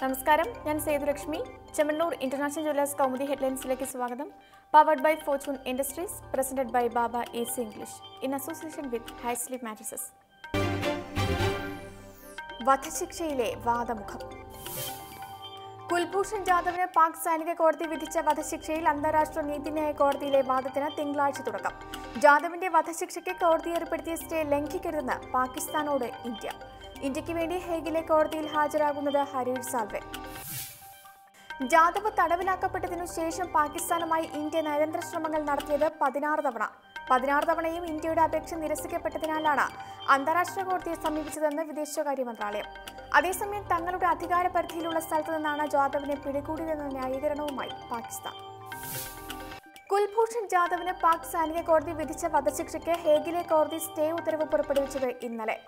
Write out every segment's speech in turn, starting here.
നമസ്കാരം, ഞാൻ Sethulakshmi. Chemmanur international jewellers Kaumudi ഹെഡ്ലൈൻസിലേക്ക് സ്വാഗതം. Powered by fortune industries, presented by Baba easy English, in association with hi sleep mattresses. വധശിക്ഷയിലെ വാദമുഖം. കുൽഭൂഷൺ ജാദവിന് പാക് സൈനിക കോടതി വിധിച്ച വധശിക്ഷയിൽ അന്താരാഷ്ട്ര നീതിന്യായ കോടതിയിലെ വാദത്തിന് തിങ്കളാഴ്ച തുടക്കം. ജാദവിന്റെ വധശിക്ഷയ്ക്ക് കോടതി ഏർപ്പെടുത്തിയ സ്റ്റേ ലംഘിക്കരുതെന്ന് പാകിസ്ഥാനോട് ഇന്ത്യയ്ക്ക് വേണ്ടി ഹേഗിലെ കോടതിയിൽ ഹാജരാകുന്നത് ഹരീർ സാൽവെ. ജാദവ് തടവിലാക്കപ്പെട്ടതിനു ശേഷം പാകിസ്ഥാനുമായി ഇന്ത്യ നയതന്ത്ര ശ്രമങ്ങൾ നടത്തിയത് 16 തവണയും ഇന്ത്യയുടെ അപേക്ഷ നിരസിക്കപ്പെട്ടതിനാലാണ് അന്താരാഷ്ട്ര കോടതിയെ സമീപിച്ചതെന്ന് വിദേശകാര്യ മന്ത്രാലയം. അതേസമയം തങ്ങളുടെ അധികാര പരിധിയിലുള്ള സ്ഥലത്തു നിന്നാണ് ജാദവിനെ പിടികൂടിയതെന്ന ന്യായീകരണവുമായി പാകിസ്ഥാൻ. കുൽഭൂഷൺ ജാദവിന് പാക് സൈനിക കോടതി വിധിച്ച വധശിക്ഷയ്ക്ക് ഹേഗിലെ കോടതി സ്റ്റേ ഉത്തരവ് പുറപ്പെടുവിച്ചത് ഇന്നലെ.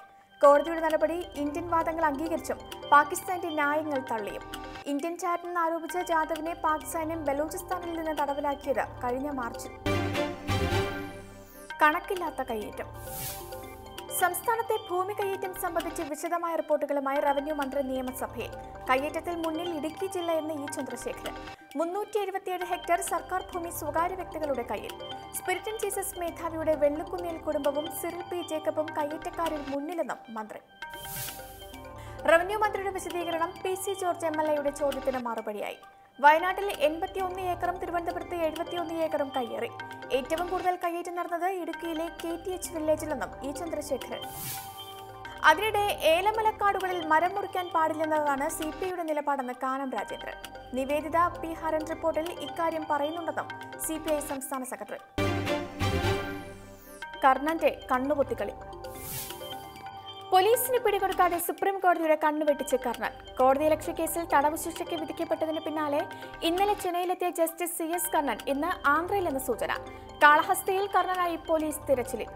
കോടതിയുടെ നടപടി ഇന്ത്യൻ വാദങ്ങൾ അംഗീകരിച്ചും പാകിസ്ഥാന്റെ ന്യായങ്ങൾ തള്ളിയും. ഇന്ത്യൻ ചാരനെന്ന് ആരോപിച്ച് ജാദവിനെ പാക് സൈന്യം ബലൂചിസ്ഥാനിൽ നിന്ന് തടവിലാക്കിയത് കഴിഞ്ഞ മാർച്ചിൽ. കണക്കില്ലാത്ത കയ്യേറ്റം. സംസ്ഥാനത്തെ ഭൂമി കയ്യേറ്റം സംബന്ധിച്ച് വിശദമായ റിപ്പോർട്ടുകളുമായി റവന്യൂ മന്ത്രി നിയമസഭയിൽ. കയ്യേറ്റത്തിൽ മുന്നിൽ ഇടുക്കി ജില്ല എന്ന് ഇ ചന്ദ്രശേഖരൻ. 377 ഹെക്ടർ സർക്കാർ ഭൂമി സ്വകാര്യ വ്യക്തികളുടെ കയ്യിൽ. സ്പിരിറ്റൻ ജീസസ് മേധാവിയുടെ വെള്ളുക്കുന്നിൽ കുടുംബവും സിറിൽ പി ജേക്കബും കയ്യേറ്റക്കാരിൽ മുന്നിലെന്നും മന്ത്രി. റവന്യൂ മന്ത്രിയുടെ വിശദീകരണം PC ജോർജ് MLA ചോദ്യത്തിന് മറുപടിയായി. വയനാട്ടിൽ 81 ഏക്കറും തിരുവനന്തപുരത്ത് 71 ഏക്കറും കയ്യേറി. ഏറ്റവും കൂടുതൽ കയ്യേറ്റം നടന്നത് ഇടുക്കിയിലെ KTH വില്ലേജിലെന്നും ഇ ചന്ദ്രശേഖരൻ. അതിനിടെ ഏലമലക്കാടുകളിൽ മരം മുറിക്കാൻ പാടില്ലെന്നതാണ് CPIയുടെ നിലപാടെന്ന് കാനം രാജേന്ദ്രൻ. നിവേദിത P ഹരൻ റിപ്പോർട്ടിൽ ഇക്കാര്യം പറയുന്നുണ്ടെന്നും CPI സംസ്ഥാന സെക്രട്ടറി. കർണന്റെ കണ്ണുപൊത്തിക്കളി. പോലീസിന് പിടികൊടുക്കാതെ സുപ്രീം കോടതിയുടെ കണ്ണുവെട്ടിച്ച് കർണൻ. കോടതിയലക്ഷ്യ കേസിൽ തടവ് ശിക്ഷയ്ക്ക് വിധിക്കപ്പെട്ടതിന് പിന്നാലെ ഇന്നലെ ചെന്നൈയിലെത്തിയ ജസ്റ്റിസ് CS കർണൻ ഇന്ന് ആന്ധ്രയിലെന്ന് സൂചന. കാളഹസ്തിയിൽ കർണനായി പോലീസ് തിരച്ചിലിൽ.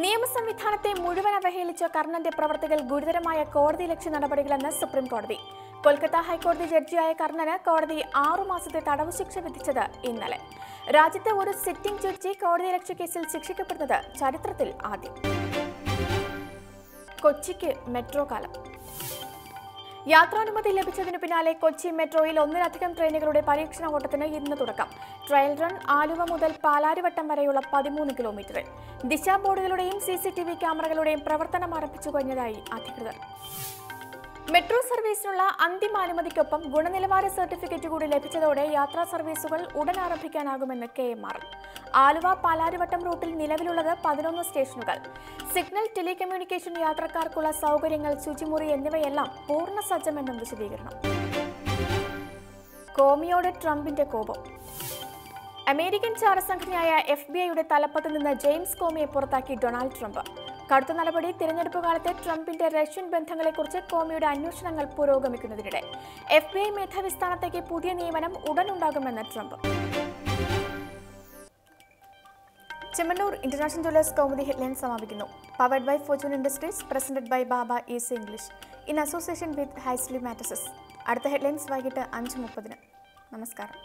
നിയമ സംവിധാനത്തെ മുഴുവൻ അവഹേളിച്ച കർണന്റെ പ്രവർത്തികൾ ഗുരുതരമായ കോടതിയലക്ഷ്യ നടപടികളെന്ന് സുപ്രീം കോടതി. കൊൽക്കത്ത ഹൈക്കോടതി ജഡ്ജിയായ കർണന് കോടതി 6 മാസത്തെ തടവ് ശിക്ഷ വിധിച്ചത് ഇന്നലെ. രാജ്യത്തെ ഒരു സിറ്റിംഗ് ജഡ്ജി കോടതിയലക്ഷ്യ കേസിൽ ശിക്ഷിക്കപ്പെടുന്നത് ചരിത്രത്തിൽ ആദ്യം. കൊച്ചിക്ക് മെട്രോ കാലം. യാത്രാനുമതി ലഭിച്ചതിനു പിന്നാലെ കൊച്ചി മെട്രോയിൽ 1ലധികം ട്രെയിനുകളുടെ പരീക്ഷണ ഓട്ടത്തിന് ഇന്ന് തുടക്കം. ട്രയൽ റൺ ആലുവ മുതൽ പാലാരിവട്ടം വരെയുള്ള 13 കിലോമീറ്ററിൽ. ദിശ ബോർഡുകളുടെയും CCTV ക്യാമറകളുടെയും പ്രവർത്തനം ആരംഭിച്ചു കഴിഞ്ഞതായി അധികൃതർ. മെട്രോ സർവീസിനുള്ള അന്തിമ അനുമതിക്കൊപ്പം ഗുണനിലവാര സർട്ടിഫിക്കറ്റ് കൂടി ലഭിച്ചതോടെ യാത്രാ സർവീസുകൾ ഉടൻ ആരംഭിക്കാനാകുമെന്ന് KMRL. ആലുവ പാലാരിവട്ടം റൂട്ടിൽ നിലവിലുള്ളത് 11 സ്റ്റേഷനുകൾ. സിഗ്നൽ, ടെലികമ്മ്യൂണിക്കേഷൻ, യാത്രക്കാർക്കുള്ള സൗകര്യങ്ങൾ, ശുചിമുറി എന്നിവയെല്ലാം പൂർണ്ണ സജ്ജമെന്നും വിശദീകരണം. കോമിയോട് ട്രംപിന്റെ കോപം. അമേരിക്കൻ ചാരസംഘടനയായ FBI തലപ്പത്ത് നിന്ന് ജെയിംസ് കോമിയെ പുറത്താക്കി ഡൊണാൾഡ് ട്രംപ്. കടുത്ത നടപടി. തിരഞ്ഞെടുപ്പ് കാലത്തെ ട്രംപിന്റെ റഷ്യൻ ബന്ധങ്ങളെക്കുറിച്ച് കോമിയുടെ അന്വേഷണങ്ങൾ പുരോഗമിക്കുന്നതിനിടെ FBI മേധാവി സ്ഥാനത്തേക്ക് പുതിയ നിയമനം ഉടൻ ഉണ്ടാകുമെന്ന് Trump. Chemmanur international jewellers Kaumudi headlines സമാപിക്കുന്നു. Powered by fortune industries, presented by Baba easy English, in association with hi sleep mattresses. അടുത്ത ഹെഡ്ലൈൻസ് വൈകിട്ട് 5:30. നമസ്കാരം.